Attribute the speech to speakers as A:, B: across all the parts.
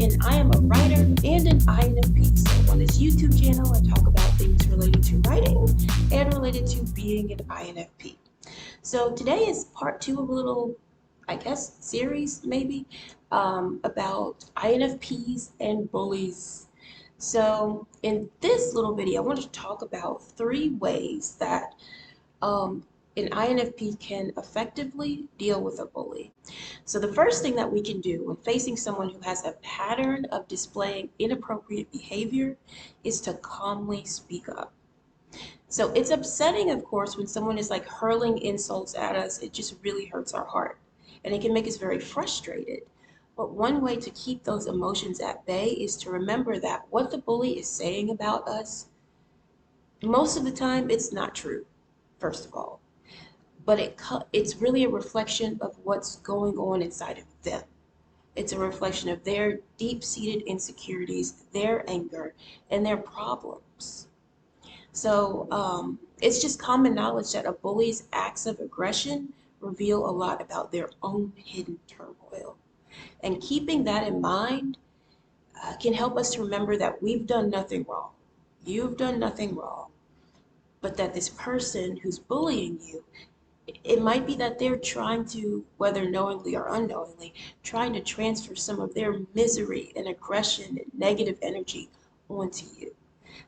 A: and I am a writer and an INFP. So on this YouTube channel, I talk about things related to writing and related to being an INFP. So today is part two of a little, I guess, series maybe about INFPs and bullies. So in this little video, I want to talk about 3 ways that um, an INFP can effectively deal with a bully. So the first thing that we can do when facing someone who has a pattern of displaying inappropriate behavior is to calmly speak up. So it's upsetting, of course, when someone is like hurling insults at us. It just really hurts our heart and it can make us very frustrated. But one way to keep those emotions at bay is to remember that what the bully is saying about us, most of the time, it's not true, first of all. But it's really a reflection of what's going on inside of them. It's a reflection of their deep-seated insecurities, their anger, and their problems. So it's just common knowledge that a bully's acts of aggression reveal a lot about their own hidden turmoil. And keeping that in mind can help us to remember that we've done nothing wrong. You've done nothing wrong, but that this person who's bullying you, it might be that they're trying to, whether knowingly or unknowingly, trying to transfer some of their misery and aggression and negative energy onto you.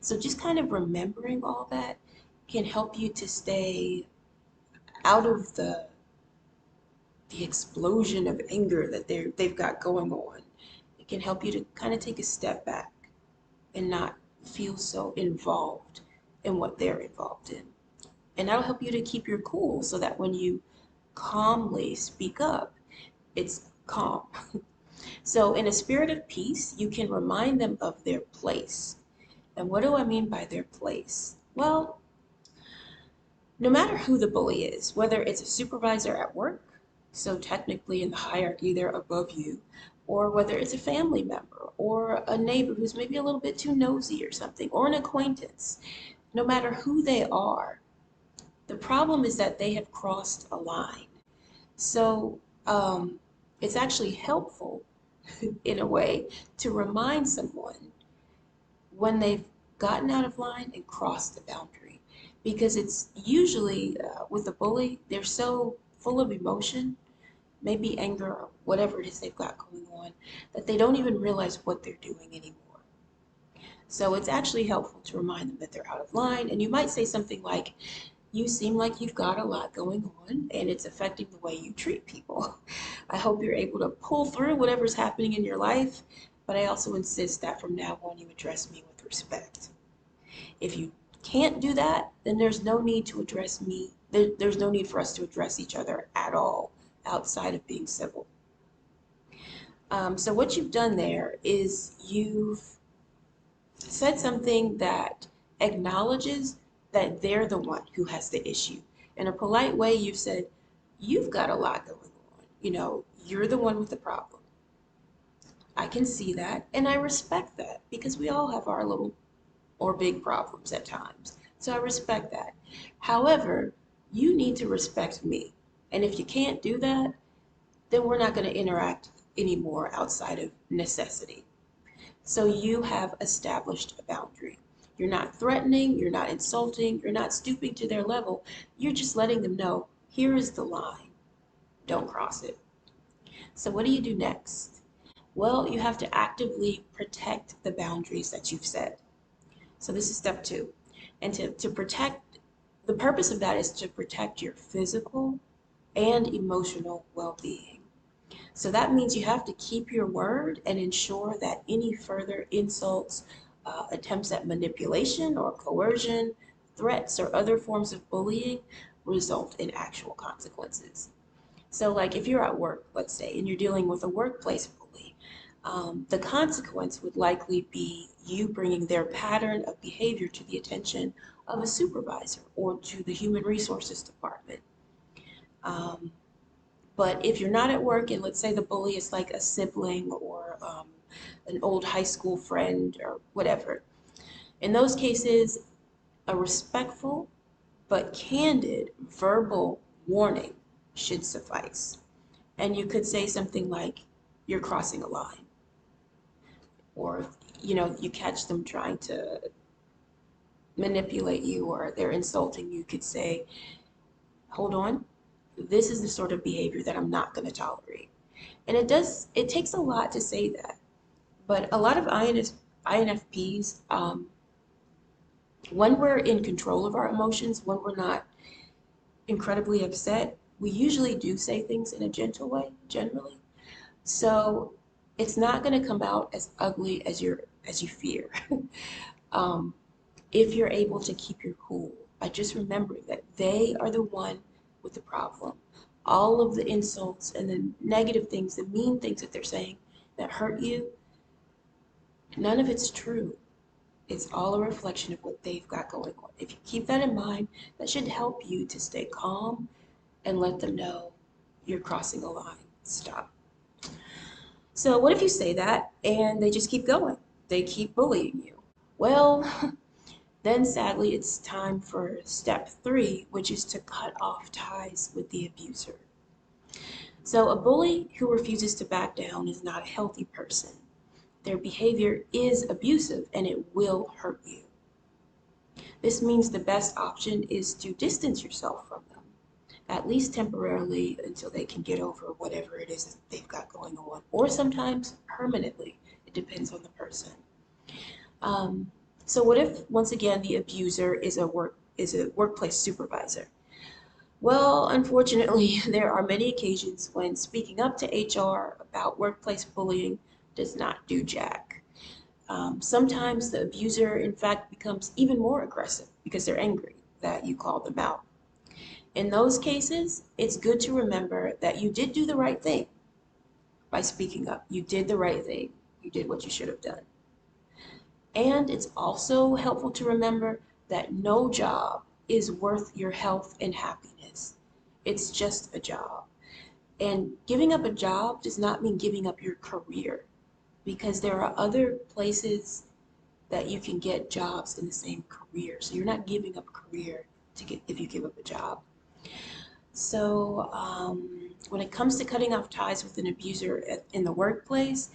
A: So just kind of remembering all that can help you to stay out of the explosion of anger that they've got going on. It can help you to kind of take a step back and not feel so involved in what they're involved in. And that'll help you to keep your cool so that when you calmly speak up, it's calm. So in a spirit of peace, you can remind them of their place. And what do I mean by their place? Well, no matter who the bully is, whether it's a supervisor at work, so technically in the hierarchy they're above you, or whether it's a family member or a neighbor who's maybe a little bit too nosy or something, or an acquaintance, no matter who they are, the problem is that they have crossed a line. So it's actually helpful in a way to remind someone when they've gotten out of line and crossed the boundary. Because it's usually with a bully, they're so full of emotion, maybe anger or whatever it is they've got going on, that they don't even realize what they're doing anymore. So it's actually helpful to remind them that they're out of line. And you might say something like, you seem like you've got a lot going on and it's affecting the way you treat people. I hope you're able to pull through whatever's happening in your life, but I also insist that from now on you address me with respect. If you can't do that, then there's no need to address me. There's no need for us to address each other at all outside of being civil. So what you've done there is you've said something that acknowledges that they're the one who has the issue. In a polite way, you've said, you've got a lot going on. You know, you're the one with the problem. I can see that, and I respect that because we all have our little or big problems at times. So I respect that. However, you need to respect me. And if you can't do that, then we're not going to interact anymore outside of necessity. So you have established a boundary. You're not threatening, you're not insulting, you're not stooping to their level. You're just letting them know, here is the line. Don't cross it. So what do you do next? Well, you have to actively protect the boundaries that you've set. So this is step 2. And to protect, the purpose of that is to protect your physical and emotional well-being. So that means you have to keep your word and ensure that any further insults, attempts at manipulation or coercion, threats, or other forms of bullying result in actual consequences. So like if you're at work, let's say, and you're dealing with a workplace bully, the consequence would likely be you bringing their pattern of behavior to the attention of a supervisor or to the human resources department. But if you're not at work and let's say the bully is like a sibling or an old high school friend or whatever, in those cases, a respectful but candid verbal warning should suffice. And you could say something like, you're crossing a line. or you catch them trying to manipulate you or they're insulting you, could say, hold on, this is the sort of behavior that I'm not going to tolerate. And it takes a lot to say that. But a lot of INFPs, when we're in control of our emotions, when we're not incredibly upset, we usually do say things in a gentle way, generally. So it's not going to come out as ugly as you fear. um, if you're able to keep your cool by just remembering that they are the one with the problem. All of the insults and the negative things, the mean things that they're saying that hurt you, none of it's true. It's all a reflection of what they've got going on. If you keep that in mind, that should help you to stay calm and let them know you're crossing a line. Stop. So, what if you say that and they just keep going? They keep bullying you. Well, then sadly, it's time for step 3, which is to cut off ties with the abuser. So, a bully who refuses to back down is not a healthy person. Their behavior is abusive and it will hurt you. This means the best option is to distance yourself from them, at least temporarily until they can get over whatever it is that they've got going on, or sometimes permanently. It depends on the person. Um, so what if, once again, the abuser is a workplace supervisor? Well, unfortunately, there are many occasions when speaking up to HR about workplace bullying does not do jack. Sometimes the abuser, in fact, becomes even more aggressive because they're angry that you called them out. In those cases, it's good to remember that you did do the right thing by speaking up. You did the right thing. You did what you should have done. And it's also helpful to remember that no job is worth your health and happiness. It's just a job. And giving up a job does not mean giving up your career, because there are other places that you can get jobs in the same career. So you're not giving up a career if you give up a job. So when it comes to cutting off ties with an abuser in the workplace,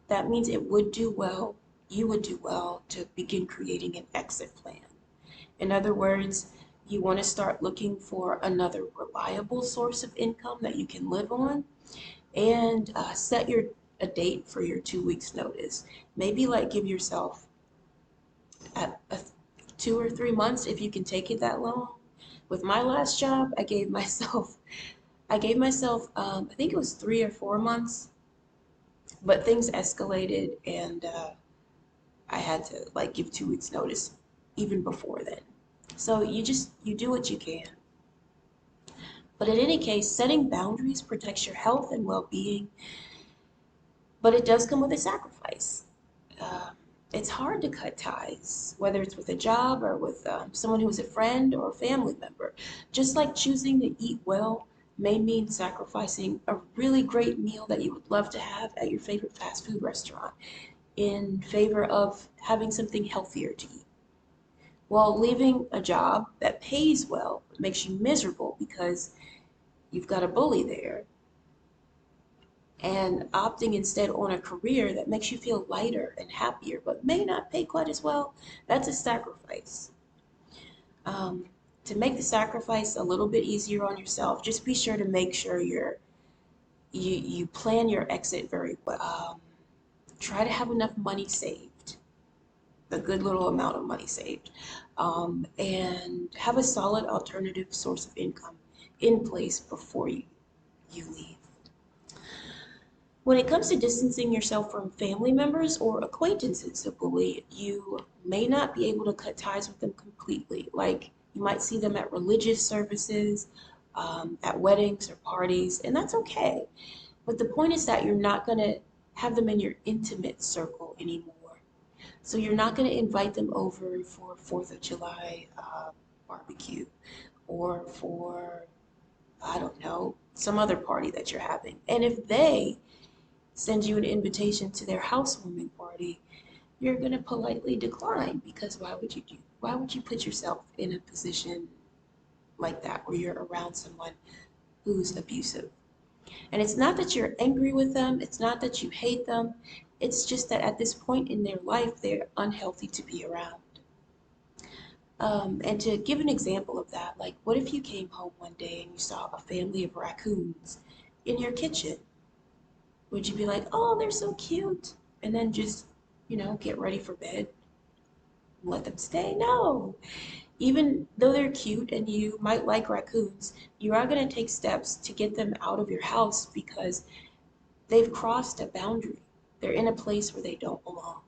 A: that means you would do well to begin creating an exit plan. In other words, you want to start looking for another reliable source of income that you can live on, and set a date for your 2 weeks notice. Maybe like give yourself a 2 or 3 months if you can take it that long. With my last job, I think it was 3 or 4 months, but things escalated and I had to like give 2 weeks notice even before then. So you do what you can. But in any case, setting boundaries protects your health and well-being, but it does come with a sacrifice. Um, it's hard to cut ties, whether it's with a job or with someone who is a friend or a family member. Just like choosing to eat well may mean sacrificing a really great meal that you would love to have at your favorite fast food restaurant in favor of having something healthier to eat. While leaving a job that pays well but makes you miserable because you've got a bully there, and opting instead on a career that makes you feel lighter and happier but may not pay quite as well, that's a sacrifice. Um, to make the sacrifice a little bit easier on yourself, just be sure to make sure you plan your exit very well. Try to have enough money saved, a good little amount of money saved, and have a solid alternative source of income in place before you leave. When it comes to distancing yourself from family members or acquaintances of bully, you may not be able to cut ties with them completely. Like you might see them at religious services, at weddings or parties, and that's okay. But the point is that you're not going to have them in your intimate circle anymore. So you're not going to invite them over for 4th of July barbecue, or for, I don't know, some other party that you're having. And if they send you an invitation to their housewarming party, you're going to politely decline, because why would you put yourself in a position like that where you're around someone who's abusive? And it's not that you're angry with them, it's not that you hate them, It's just that at this point in their life, they're unhealthy to be around. And to give an example of that, like what if you came home one day and you saw a family of raccoons in your kitchen? Would you be like, oh, they're so cute? And then just, get ready for bed and let them stay? No. Even though they're cute and you might like raccoons, you are going to take steps to get them out of your house because they've crossed a boundary. They're in a place where they don't belong.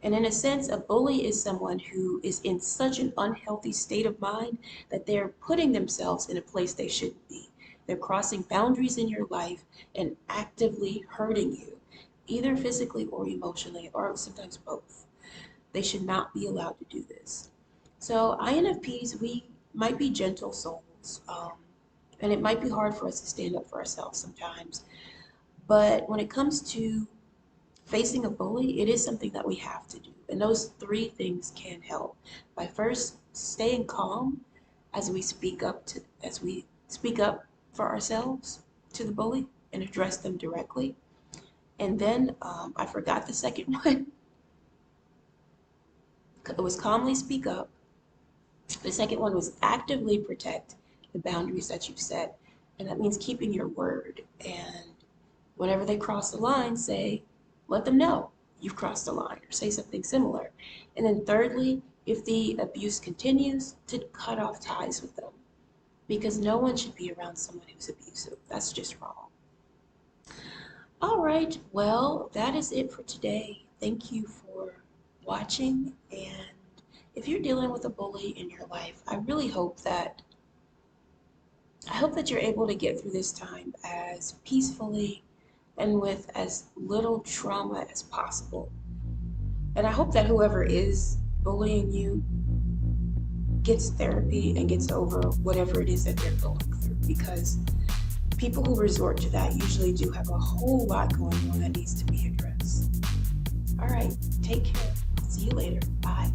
A: And in a sense, a bully is someone who is in such an unhealthy state of mind that they're putting themselves in a place they shouldn't be. They're crossing boundaries in your life and actively hurting you, either physically or emotionally, or sometimes both. They should not be allowed to do this. So, INFPs, we might be gentle souls, and it might be hard for us to stand up for ourselves sometimes. But when it comes to facing a bully, it is something that we have to do. And those three things can help by first staying calm as we speak up for ourselves to the bully and address them directly. And then I forgot the second one. It was calmly speak up. The second one was actively protect the boundaries that you've set. And that means keeping your word. And whenever they cross the line, let them know you've crossed the line or say something similar. And then thirdly, if the abuse continues, to cut off ties with them because no one should be around someone who's abusive. That's just wrong. All right, well, that is it for today. Thank you for watching. And if you're dealing with a bully in your life, I hope that you're able to get through this time as peacefully and with as little trauma as possible. And I hope that whoever is bullying you gets therapy and gets over whatever it is that they're going through, because people who resort to that usually do have a whole lot going on that needs to be addressed. All right, take care. See you later. Bye.